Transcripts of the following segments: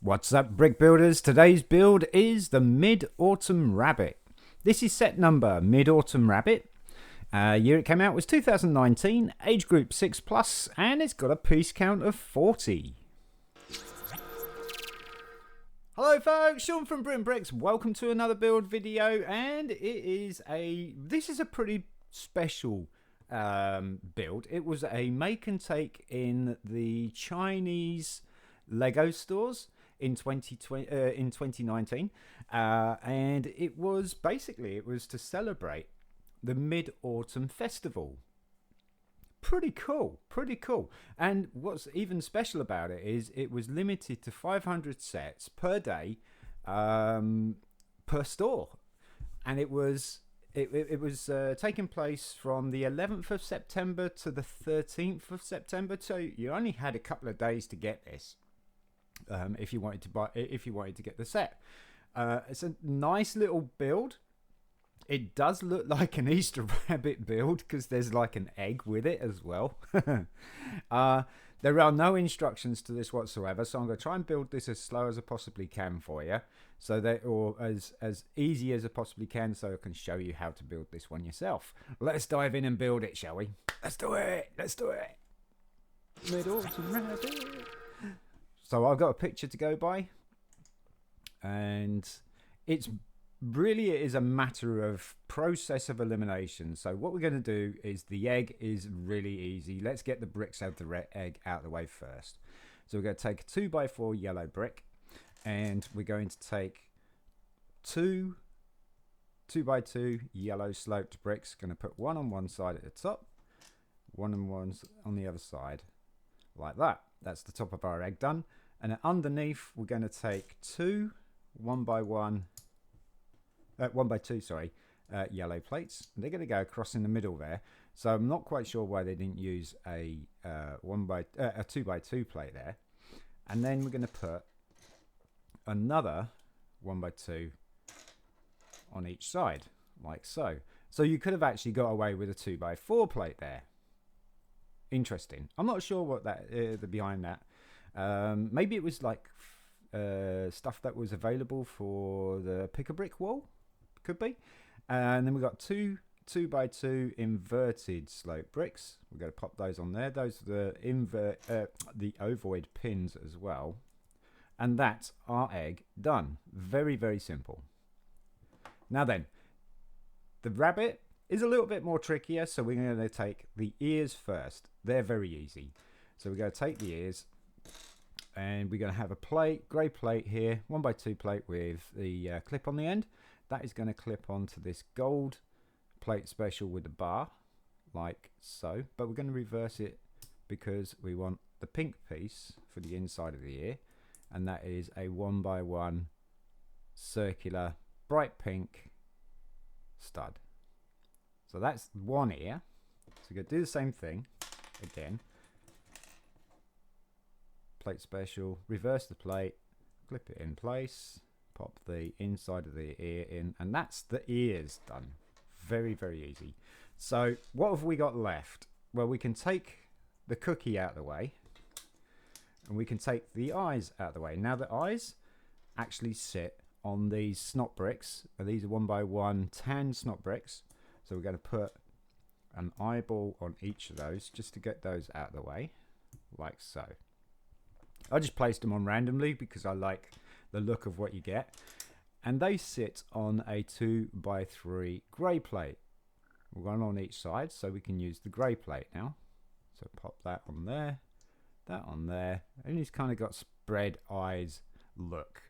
What's up, brick builders? Today's build is the Mid-Autumn Rabbit. This is set number Mid-Autumn Rabbit. Year it came out was 2019, age group 6+, and it's got a piece count of 40. Hello folks, Sean from BRIT'N Bricks. Welcome to another build video, and this is a pretty special build. It was a make and take in the Chinese Lego stores in 2019, and it was to celebrate the Mid-Autumn Festival. Pretty cool. And what's even special about it is it was limited to 500 sets per day, per store, and it was taking place from the 11th of September to the 13th of September. So you only had a couple of days to get this. If you wanted to get the set, it's a nice little build. It does look like an Easter rabbit build because there's like an egg with it as well. There are no instructions to this whatsoever, so I'm going to try and build this as slow as I possibly can for you, or as easy as I possibly can, so I can show you how to build this one yourself. Let's dive in and build it, shall we? Let's do it. Mid-Autumn Rabbit. So I've got a picture to go by, and it is a matter of process of elimination. So what we're going to do is, the egg is really easy. Let's get the bricks out of the egg out of the way first. So we're going to take a 2x4 yellow brick, and we're going to take two 2x2 yellow sloped bricks. Going to put one on one side at the top, one on the other side, like that. That's the top of our egg done. And then underneath, we're going to take two 1x2 yellow plates. They're going to go across in the middle there. So I'm not quite sure why they didn't use a 2x2 plate there. And then we're going to put another 1x2 on each side, like so. So you could have actually got away with a 2x4 plate there. Interesting. I'm not sure what behind that. Maybe it was like stuff that was available for the pick-a-brick wall. Could be. And then we've got two 2x2 inverted slope bricks. We're going to pop those on there. Those are the ovoid pins as well. And that's our egg done. Very, very simple. Now then, the rabbit is a little bit more trickier, so we're going to take the ears first. They're very easy. So we're going to take the ears, and we're going to have a grey plate here, 1x2 plate with the clip on the end. That is going to clip onto this gold plate special with the bar, like so. But we're going to reverse it because we want the pink piece for the inside of the ear, and that is a 1x1 circular bright pink stud. So that's one ear. So we're going to do the same thing again. Plate special, reverse the plate, clip it in place, pop the inside of the ear in, and that's the ears done. Very, very easy. So what have we got left? Well, we can take the cookie out of the way, and we can take the eyes out of the way. Now the eyes actually sit on these snot bricks. These are 1x1 tan snot bricks. So we're going to put an eyeball on each of those just to get those out of the way, like so. I just placed them on randomly because I like the look of what you get. And they sit on a 2x3 grey plate. One on each side, so we can use the grey plate now. So pop that on there, that on there. And he's kind of got spread eyes look.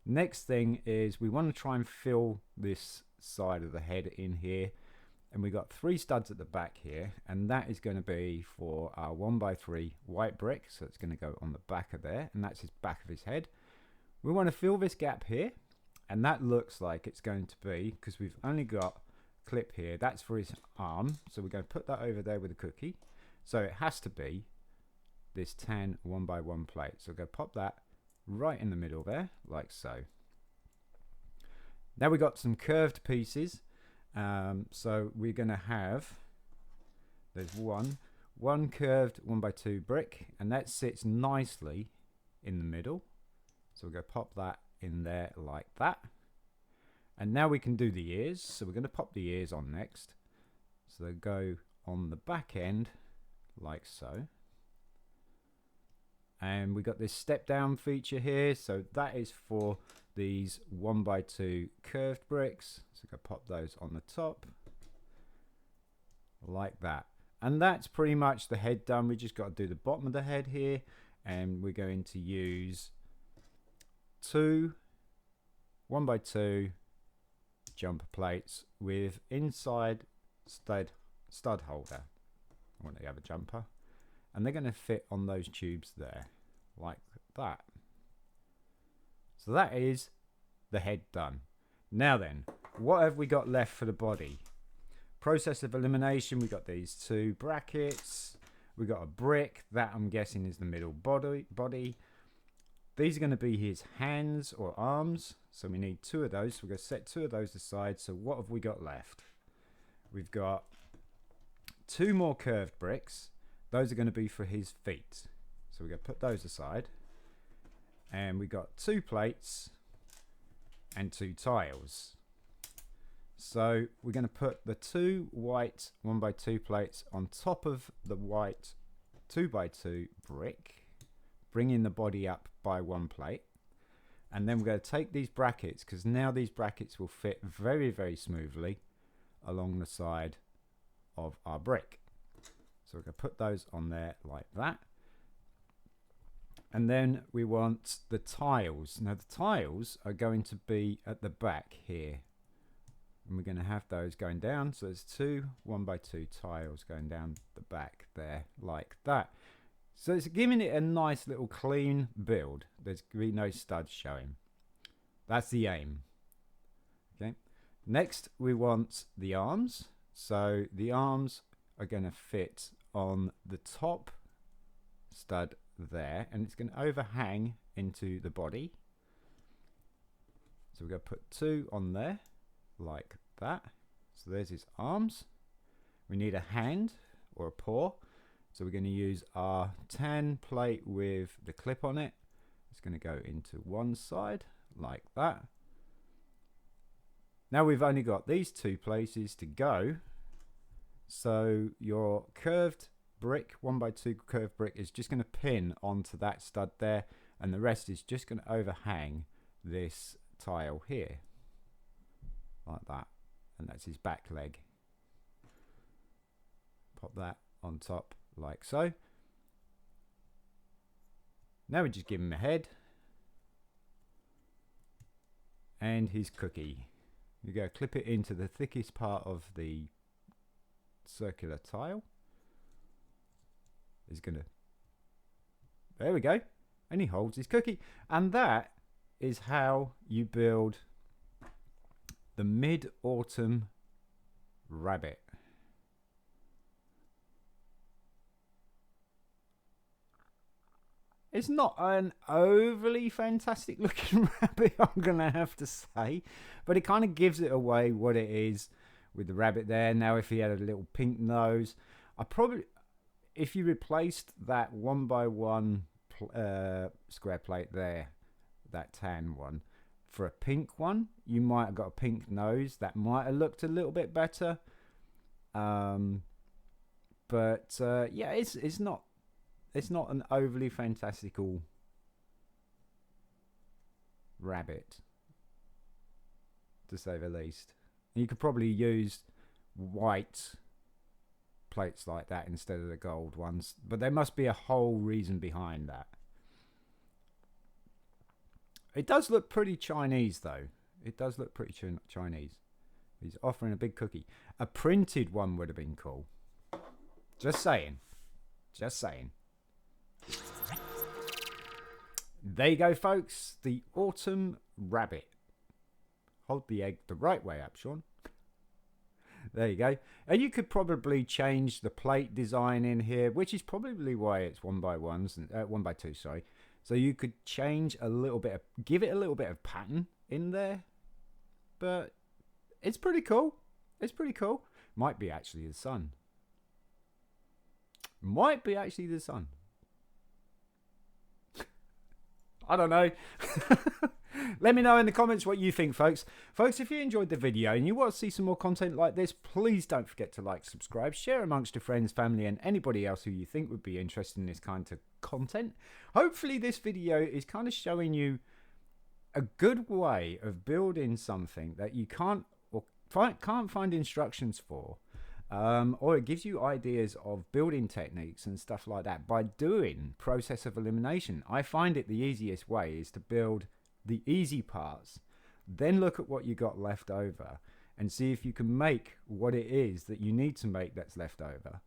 Next thing is we want to try and fill this side of the head in here. And we got 3 studs at the back here, and that is going to be for our 1x3 white brick. So it's going to go on the back of there, and that's his back of his head. We want to fill this gap here, and that looks like it's going to be, because we've only got a clip here, that's for his arm. So we're going to put that over there with a cookie. So it has to be this tan 1x1 plate. So we're going to pop that right in the middle there, like so. Now we've got some curved pieces. So we're going to have, there's one curved 1x2 brick, and that sits nicely in the middle. So we're going to pop that in there like that. And now we can do the ears. So we're going to pop the ears on next. So they go on the back end like so. And we got this step down feature here. So that is for these 1x2 curved bricks. So we're going to pop those on the top like that. And that's pretty much the head done. We just got to do the bottom of the head here. And we're going to use 2 1x2 jumper plates with inside stud holder. I want the other jumper. And they're going to fit on those tubes there like that. So that is the head done. Now then, what have we got left for the body? Process of elimination, we got these 2 brackets. We got a brick, that I'm guessing is the middle body. These are going to be his hands or arms. So we need 2 of those. So we're going to set 2 of those aside. So what have we got left? We've got 2 more curved bricks. Those are going to be for his feet. So we're going to put those aside. And we got 2 plates and 2 tiles. So we're going to put the 2 white 1x2 plates on top of the white 2x2 brick, bringing the body up by 1 plate. And then we're going to take these brackets, because now these brackets will fit very, very smoothly along the side of our brick. So we're going to put those on there like that. And then we want the tiles. Now the tiles are going to be at the back here. And we're going to have those going down. So there's 2 1x2 tiles going down the back there like that. So it's giving it a nice little clean build. There's going to be no studs showing. That's the aim. Okay. Next we want the arms. So the arms are going to fit on the top stud there, and it's going to overhang into the body. So we're going to put 2 on there like that. So there's his arms. We need a hand or a paw. So we're going to use our tan plate with the clip on it. It's going to go into one side like that. Now we've only got these 2 places to go. So your curved brick, 1x2 curved brick, is just going to pin onto that stud there, and the rest is just going to overhang this tile here like that, and that's his back leg. Pop that on top like so. Now we just give him a head and his cookie. You go clip it into the thickest part of the circular tile. Is gonna, there we go, and he holds his cookie. And that is how you build the Mid-Autumn Rabbit. It's not an overly fantastic looking rabbit, I'm gonna have to say, but it kind of gives it away what it is with the rabbit there. Now if he had a little pink nose, if you replaced that 1x1 square plate there, that tan one, for a pink one, you might have got a pink nose. That might have looked a little bit better. Yeah, it's not an overly fantastical rabbit, to say the least. You could probably use white plates like that instead of the gold ones, but there must be a whole reason behind that. It does look pretty Chinese though. It does look pretty Chinese. He's offering a big cookie. A printed one would have been cool. Just saying. Just saying. There you go, folks. The Autumn Rabbit. Hold the egg the right way up, Sean. There you go. And you could probably change the plate design in here, which is probably why it's 1x1s, 1x2, sorry. So you could change a little bit, give it a little bit of pattern in there. But it's pretty cool. It's pretty cool. Might be actually the sun. Might be actually the sun. I don't know. Let me know in the comments what you think, folks. Folks, if you enjoyed the video and you want to see some more content like this, please don't forget to like, subscribe, share amongst your friends, family, and anybody else who you think would be interested in this kind of content. Hopefully this video is kind of showing you a good way of building something that you can't find instructions for, or it gives you ideas of building techniques and stuff like that by doing process of elimination. I find it the easiest way is to build the easy parts, then look at what you got left over and see if you can make what it is that you need to make that's left over.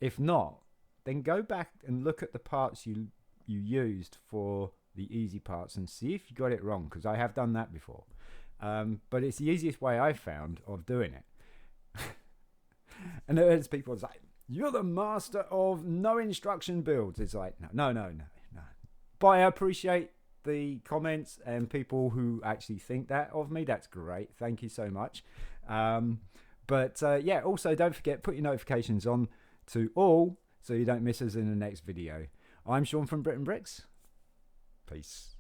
If not, then go back and look at the parts you used for the easy parts and see if you got it wrong, because I have done that before. But it's the easiest way I've found of doing it. And there's people like, you're the master of no instruction builds. It's like, no. But I appreciate the comments and people who actually think that of me. That's great. Thank you so much. Yeah, also don't forget, put your notifications on to all so you don't miss us in the next video. I'm Sean from BRIT'N Bricks. Peace.